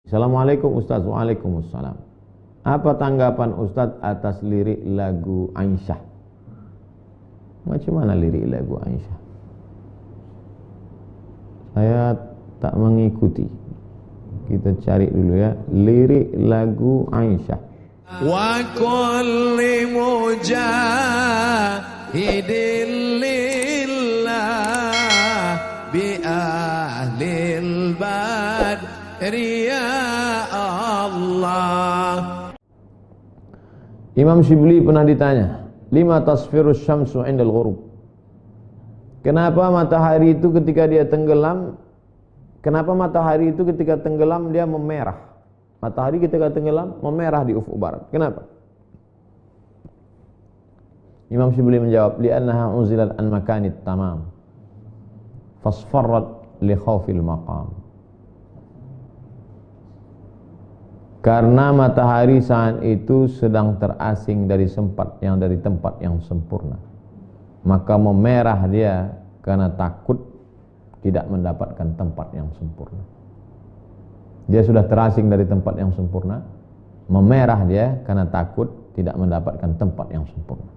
Assalamualaikum Ustaz. Waalaikumsalam. Apa tanggapan Ustaz atas lirik lagu Aisyah? Macam mana lirik lagu Aisyah? Saya tak mengikuti. Kita cari dulu ya, lirik lagu Aisyah. Wa kulli mujahidin lillah bi ahlil badri ya Allah. Imam Shibli pernah ditanya, lima tasfirus syamsu indal ghurub? Kenapa matahari itu ketika dia tenggelam, dia memerah? Matahari ketika tenggelam memerah di ufuk barat. Kenapa? Imam Shibli menjawab, li'annaha unzilat an makanit tamam fasfarrat li khawfil maqam. Karena matahari saat itu sedang terasing dari tempat yang sempurna, maka memerah dia karena takut tidak mendapatkan tempat yang sempurna. Dia sudah terasing dari tempat yang sempurna, memerah dia karena takut tidak mendapatkan tempat yang sempurna.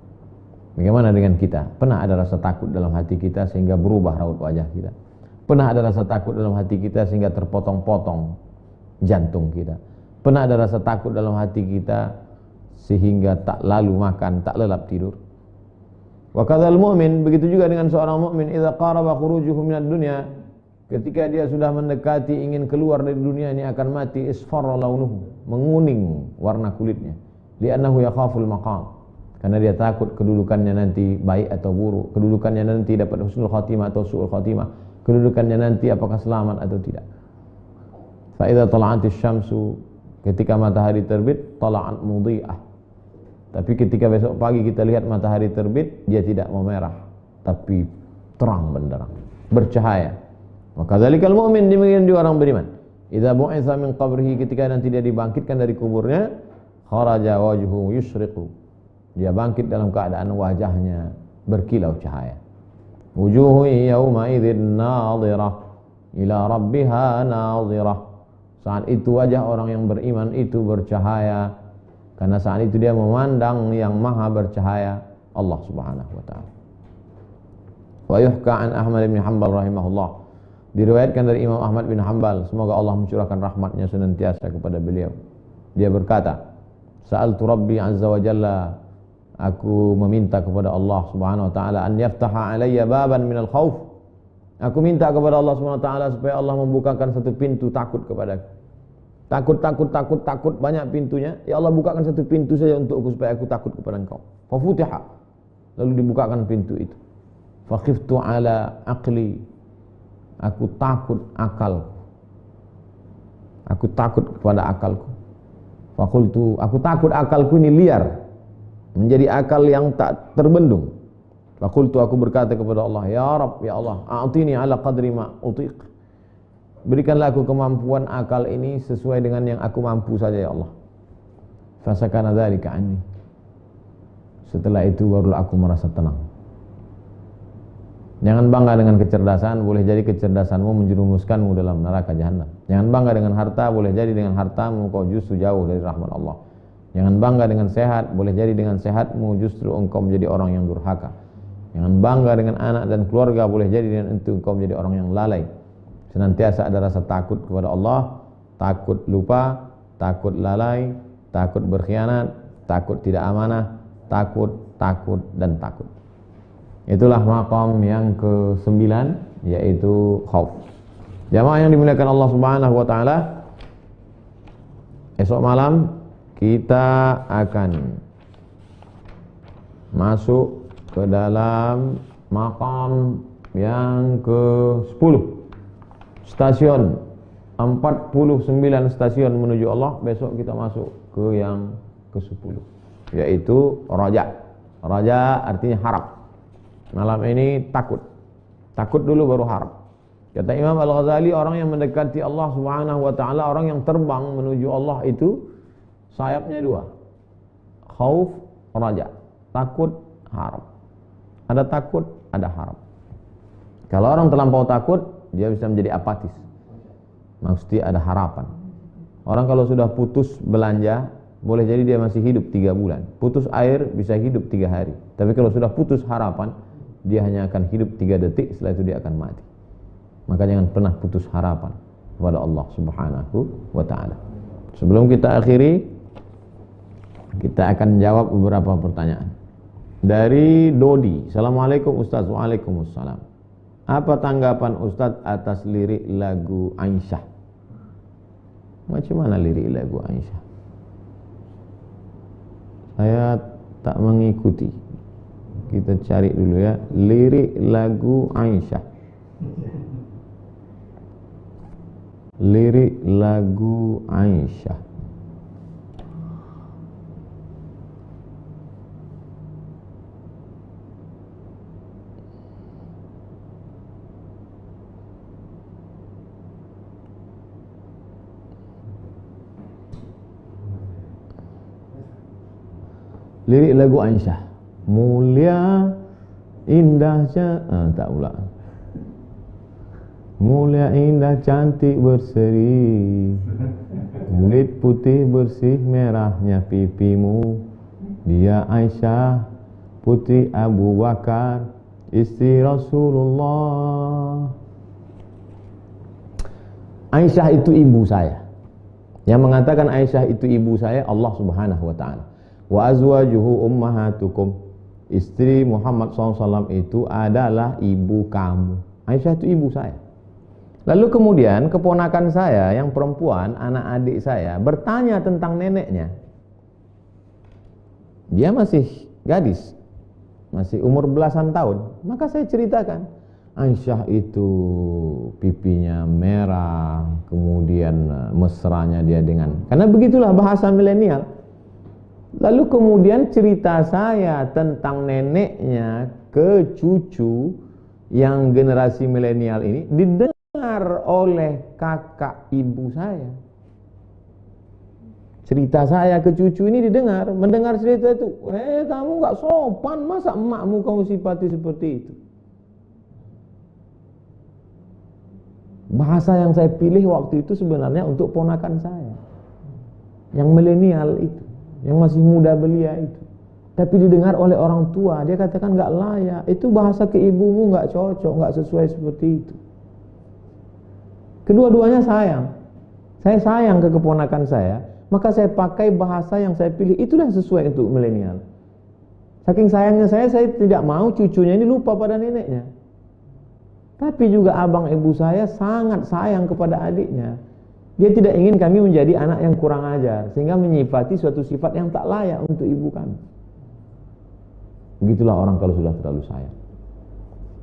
Bagaimana dengan kita? Pernah ada rasa takut dalam hati kita sehingga berubah raut wajah kita? Pernah ada rasa takut dalam hati kita sehingga terpotong-potong jantung kita? Pernah ada rasa takut dalam hati kita sehingga tak lalu makan, tak lelap tidur? Wa kadzal mu'min, begitu juga dengan seorang mukmin, idza qaraba khurujuhu minad dunya, ketika dia sudah mendekati ingin keluar dari dunia ini akan mati, isfarra launuhu, menguning warna kulitnya, li'annahu yakhaful maqam, karena dia takut kedudukannya nanti baik atau buruk, kedudukannya nanti dapat husnul khatimah atau su'ul khatimah, kedudukannya nanti apakah selamat atau tidak. Fa idza tala'atis syamsu, ketika matahari terbit, tala'at mudhi'ah, tapi ketika besok pagi kita lihat matahari terbit, dia tidak memerah tapi terang benderang, bercahaya. Maka dzalikal mu'min, demikian juga orang beriman, idza bu'itsa min qabrihi, ketika nanti dia dibangkitkan dari kuburnya, kharaja wajhuhu yusyriqu, dia bangkit dalam keadaan wajahnya berkilau cahaya. Wujuhu yawma idzin nadhirah ila rabbiha nadhirah, saat itu wajah orang yang beriman itu bercahaya karena saat itu dia memandang yang maha bercahaya, Allah Subhanahu wa taala. Wa yuhka an Ahmad bin Hanbal rahimahullah, diriwayatkan dari Imam Ahmad bin Hanbal, semoga Allah mencurahkan rahmatnya senantiasa kepada beliau. Dia berkata, sa'altu Rabbi azza wa jalla, aku meminta kepada Allah Subhanahu wa taala, an yaftaha alayya baban minal khauf, aku minta kepada Allah Subhanahu wa taala supaya Allah membukakan satu pintu takut kepadaku. Takut, banyak pintunya. Ya Allah, bukakan satu pintu saja untukku supaya aku takut kepada Engkau. Fafutiha, lalu dibukakan pintu itu. Fakhiftu ala aqli, aku takut akalku. Aku takut kepada akalku. Fakultu, aku takut akalku ini liar, menjadi akal yang tak terbendung. Fakultu, aku berkata kepada Allah, ya Rabb, ya Allah, a'tini ala qadri ma utiq, berikanlah aku kemampuan akal ini sesuai dengan yang aku mampu saja ya Allah. Fasakana dzalika anni, setelah itu barulah aku merasa tenang. Jangan bangga dengan kecerdasan, boleh jadi kecerdasanmu menjerumuskanmu dalam neraka jahanam. Jangan bangga dengan harta, boleh jadi dengan hartamu kau justru jauh dari rahmat Allah. Jangan bangga dengan sehat, boleh jadi dengan sehatmu justru engkau menjadi orang yang durhaka. Jangan bangga dengan anak dan keluarga, boleh jadi dengan itu engkau menjadi orang yang lalai. Senantiasa ada rasa takut kepada Allah, takut lupa, takut lalai, takut berkhianat, takut tidak amanah, takut, dan takut. Itulah maqam yang ke-9, yaitu khauf. Jamaah yang dimuliakan Allah Subhanahu wa taala, esok malam kita akan masuk ke dalam maqam yang ke-10. Stasiun 49 stasiun menuju Allah. Besok kita masuk ke yang ke-10, yaitu raja. Raja artinya harap. Malam ini takut dulu baru harap. Kata Imam Al-Ghazali, orang yang mendekati Allah Subhanahu wa taala, orang yang terbang menuju Allah itu sayapnya dua, khauf, raja. Takut, harap. Ada takut, ada harap. Kalau orang terlampau takut, dia bisa menjadi apatis. Mesti ada harapan. Orang kalau sudah putus belanja, boleh jadi dia masih hidup 3 bulan. Putus air bisa hidup 3 hari. Tapi kalau sudah putus harapan, dia hanya akan hidup 3 detik, setelah itu dia akan mati. Maka jangan pernah putus harapan kepada Allah Subhanahu wa ta'ala. Sebelum kita akhiri, kita akan jawab beberapa pertanyaan. Dari Dodi, Assalamualaikum Ustaz. Waalaikumsalam. Apa tanggapan Ustaz atas lirik lagu Aisyah? Macam mana lirik lagu Aisyah? Saya tak mengikuti. Kita cari dulu ya, lirik lagu Aisyah. Lirik lagu Aisyah. Lirik lagu Aisyah. Mulia indahnya, tak pula. Mulia indah cantik berseri, kulit putih bersih merahnya pipimu. Dia Aisyah putri Abu Bakar, istri Rasulullah. Aisyah itu ibu saya. Yang mengatakan Aisyah itu ibu saya Allah Subhanahu wa ta'ala. Wa azwajuhu ummahatukum. Istri Muhammad SAW itu adalah ibu kamu. Aisyah itu ibu saya. Lalu kemudian keponakan saya yang perempuan, anak adik saya, bertanya tentang neneknya. Dia masih gadis, masih umur belasan tahun. Maka saya ceritakan, Aisyah itu pipinya merah, kemudian mesranya dia dengan, karena begitulah bahasa milenial. Lalu kemudian cerita saya tentang neneknya ke cucu yang generasi milenial ini didengar oleh kakak ibu saya. Cerita saya ke cucu ini didengar, mendengar cerita itu, kamu gak sopan, masa emakmu kamu sifati seperti itu. Bahasa yang saya pilih waktu itu sebenarnya untuk ponakan saya, yang milenial itu, yang masih muda belia itu. Tapi didengar oleh orang tua, dia katakan gak layak, itu bahasa ke ibumu gak cocok, gak sesuai seperti itu. Kedua-duanya sayang. Saya sayang ke keponakan saya, maka saya pakai bahasa yang saya pilih, itulah sesuai untuk milenial. Saking sayangnya saya tidak mau cucunya ini lupa pada neneknya. Tapi juga abang ibu saya sangat sayang kepada adiknya. Dia tidak ingin kami menjadi anak yang kurang ajar, sehingga menyifati suatu sifat yang tak layak untuk ibu kami. Begitulah orang kalau sudah terlalu sayang.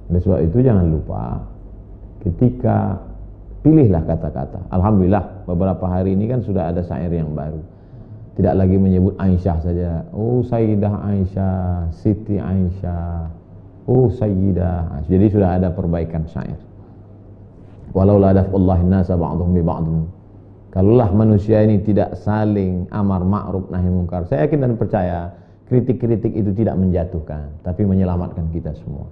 Oleh sebab itu jangan lupa, ketika pilihlah kata-kata. Alhamdulillah beberapa hari ini kan sudah ada syair yang baru. Tidak lagi menyebut Aisyah saja. Oh Sayyidah Aisyah, Siti Aisyah, oh Sayyidah. Jadi sudah ada perbaikan syair. Walau la daf'ullahi nasa ba'dhum bi ba'dhin. Kalaulah manusia ini tidak saling amar ma'ruf nahi munkar, saya yakin dan percaya kritik-kritik itu tidak menjatuhkan, tapi menyelamatkan kita semua.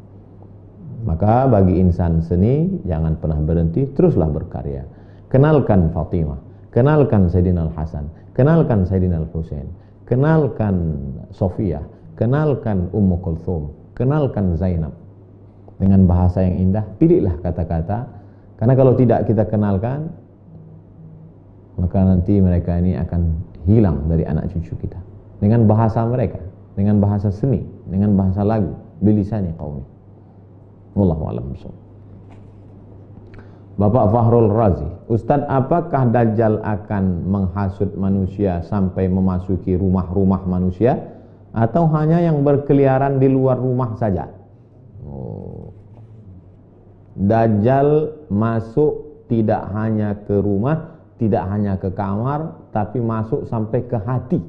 Maka bagi insan seni, jangan pernah berhenti, teruslah berkarya. Kenalkan Fatimah, kenalkan Sayyidina Al-Hasan, kenalkan Sayyidina Al-Husain, kenalkan Sofia, kenalkan Ummu Kulthum, kenalkan Zainab. Dengan bahasa yang indah, pilihlah kata-kata, karena kalau tidak kita kenalkan, maka nanti mereka ini akan hilang dari anak cucu kita. Dengan bahasa mereka, dengan bahasa seni, dengan bahasa lagu, bilisani qaumi. Wallahu a'lam bishawab. Bapak Fahrul Razi, Ustadz, apakah Dajjal akan menghasut manusia sampai memasuki rumah-rumah manusia, atau hanya yang berkeliaran di luar rumah saja? Dajjal masuk tidak hanya ke rumah, tidak hanya ke kamar, tapi masuk sampai ke hati.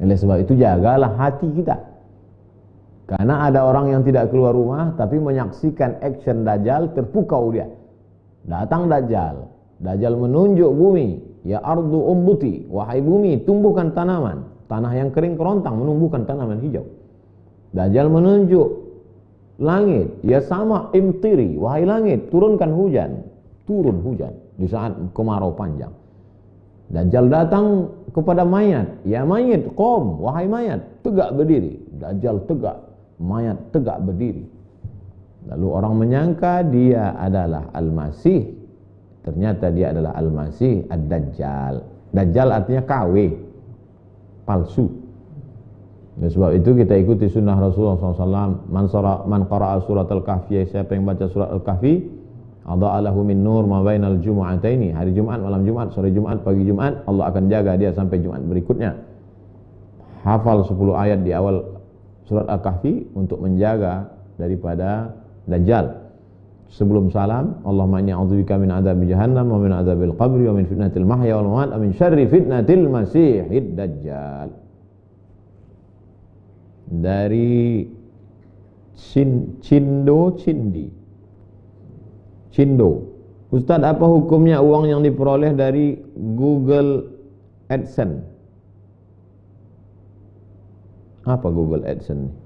Oleh sebab itu jagalah hati kita. Karena ada orang yang tidak keluar rumah tapi menyaksikan action Dajjal, terpukau dia. Datang Dajjal. Dajjal menunjuk bumi, ya ardu umbuti, wahai bumi tumbuhkan tanaman. Tanah yang kering kerontang menumbuhkan tanaman hijau. Dajjal menunjuk langit, ya sama imtiri, wahai langit turunkan hujan. turun hujan di saat kemarau panjang. Dajjal datang kepada mayat, ya mayat, qom, wahai mayat, tegak berdiri. Dajjal tegak, mayat tegak berdiri. Lalu orang menyangka dia adalah Al-Masih. Ternyata dia adalah Al-Masih Ad-Dajjal. Dajjal artinya KW, palsu. Dan sebab itu kita ikuti sunnah Rasulullah SAW. Man qara'a surat Al-Kahfi, siapa yang baca surat Al-Kahfi, adha'alahu min nur ma bainal jumu'ataini, hari Jumat, malam Jumat, sore Jumat, pagi Jumat, Allah akan jaga dia sampai Jumat berikutnya. Hafal 10 ayat di awal surat Al-Kahfi untuk menjaga daripada Dajjal. Sebelum salam, Allahumma inni a'udzubika min adzabi jahannam wa min adzabil qabri wa min fitnatil mahya wal mamat wa min syarri fitnatil masihid dajjal. Dari Cindo. Ustaz, apa hukumnya uang yang diperoleh dari Google AdSense? Apa Google AdSense?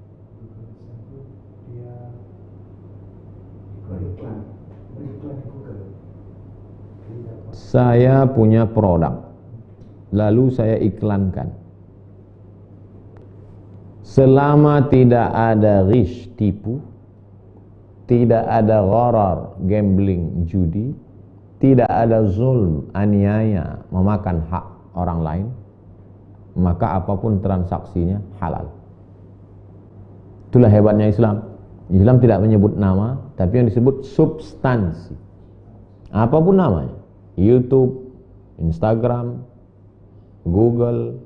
Saya punya produk, lalu saya iklankan. Selama tidak ada ghish, tipu, tidak ada gharar, gambling, judi, tidak ada zulm, aniaya, memakan hak orang lain, maka apapun transaksinya halal. Itulah hebatnya Islam. Islam tidak menyebut nama, tapi yang disebut substansi. Apapun namanya, YouTube, Instagram, Google,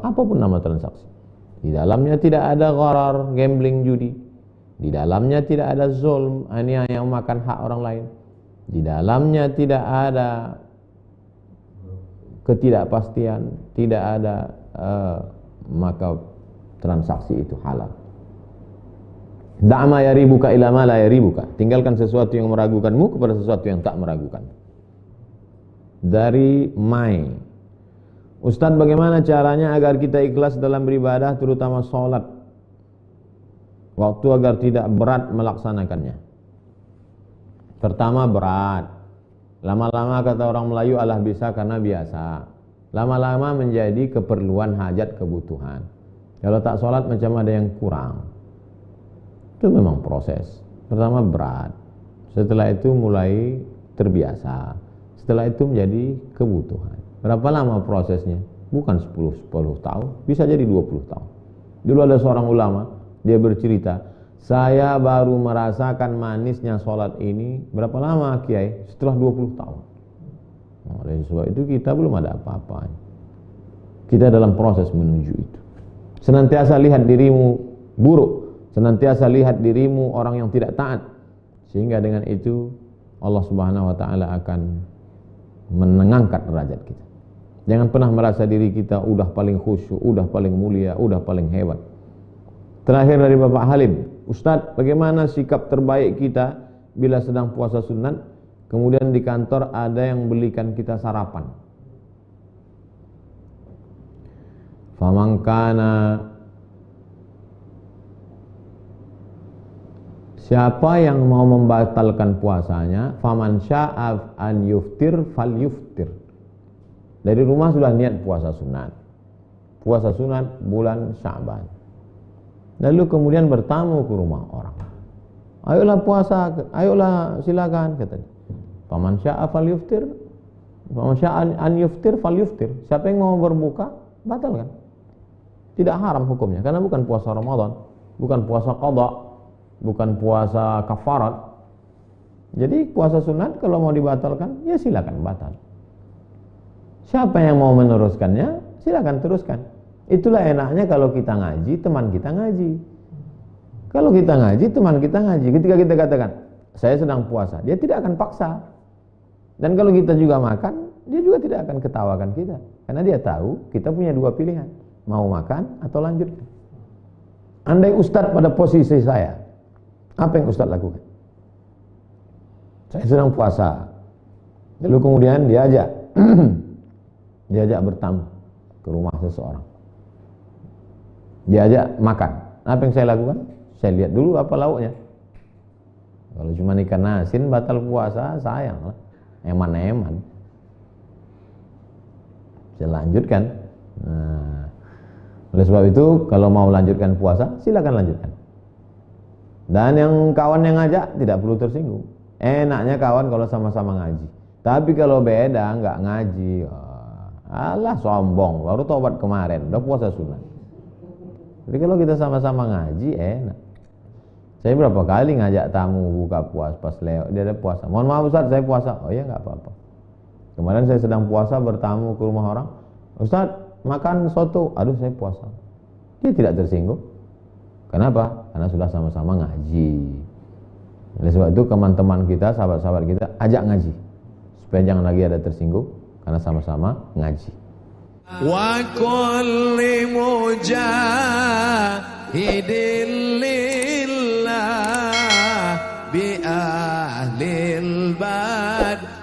apapun nama transaksi. Di dalamnya tidak ada gharar, gambling, judi. Di dalamnya tidak ada zulm, aniaya yang makan hak orang lain. Di dalamnya tidak ada ketidakpastian, tidak ada, maka transaksi itu halal. Da'ma yaribuka ila ma la yaribuka. Tinggalkan sesuatu yang meragukanmu kepada sesuatu yang tak meragukan. Dari Mai. Ustaz, bagaimana caranya agar kita ikhlas dalam beribadah, terutama sholat waktu, agar tidak berat melaksanakannya? Pertama, berat. Lama-lama, kata orang Melayu, Allah bisa karena biasa. Lama-lama menjadi keperluan, hajat, kebutuhan. Kalau tak sholat macam ada yang kurang. Itu memang proses. Pertama berat, setelah itu mulai terbiasa, setelah itu menjadi kebutuhan. Berapa lama prosesnya? Bukan 10 tahun, bisa jadi 20 tahun. Dulu ada seorang ulama, dia bercerita, saya baru merasakan manisnya sholat ini berapa lama Kiai? Setelah 20 tahun. Oleh sebab itu kita belum ada apa-apa. Kita dalam proses menuju itu. Senantiasa lihat dirimu buruk, senantiasa lihat dirimu orang yang tidak taat, sehingga dengan itu Allah Subhanahu wa taala akan mengangkat derajat kita. Jangan pernah merasa diri kita udah paling khusyuk, udah paling mulia, udah paling hebat. Terakhir dari Bapak Halim, Ustadz, bagaimana sikap terbaik kita bila sedang puasa sunat, kemudian di kantor ada yang belikan kita sarapan? Famangkana, siapa yang mau membatalkan puasanya, faman sya'af an yuftir fal yuftir. Dari rumah sudah niat puasa sunat. Puasa sunat bulan Sya'ban. Lalu kemudian bertamu ke rumah orang. Ayolah puasa, ayolah silakan, kata dia. Faman sya'af fal yuftir, faman sya'af an yuftir fal yuftir. Siapa yang mau berbuka, batalkan. Tidak haram hukumnya, karena bukan puasa Ramadan, bukan puasa qada, bukan puasa kafarat. Jadi puasa sunat kalau mau dibatalkan, ya silakan batal. Siapa yang mau meneruskannya, silakan teruskan. Itulah enaknya kalau kita ngaji, teman kita ngaji. Kalau kita ngaji, teman kita ngaji. Ketika kita katakan, saya sedang puasa, dia tidak akan paksa. Dan kalau kita juga makan, dia juga tidak akan ketawakan kita. Karena dia tahu kita punya dua pilihan, mau makan atau lanjut. Andai Ustadz pada posisi saya, apa yang Ustadz lakukan? Saya sedang puasa. Lalu kemudian diajak bertamu ke rumah seseorang. Diajak makan. Apa yang saya lakukan? Saya lihat dulu apa lauknya. Kalau cuma ikan asin batal puasa, sayang lah. Eman-eman. Saya lanjutkan. Nah, oleh sebab itu kalau mau lanjutkan puasa, silakan lanjutkan. Dan yang kawan yang ngajak tidak perlu tersinggung. Enaknya kawan kalau sama-sama ngaji. Tapi kalau beda nggak ngaji, alah sombong, baru tobat kemarin, udah puasa sunat. Jadi kalau kita sama-sama ngaji enak. Saya berapa kali ngajak tamu buka puasa pas lewat dia ada puasa. Mohon maaf Ustaz, saya puasa. Oh ya nggak apa-apa. Kemarin saya sedang puasa bertamu ke rumah orang. Ustaz, makan soto. Aduh saya puasa. Dia tidak tersinggung. Kenapa? Karena sudah sama-sama ngaji. Oleh sebab itu teman-teman kita, sahabat-sahabat kita ajak ngaji. Supaya jangan lagi ada tersinggung karena sama-sama ngaji. Wa kulli mujahidin lillah bi ahlil badriyah.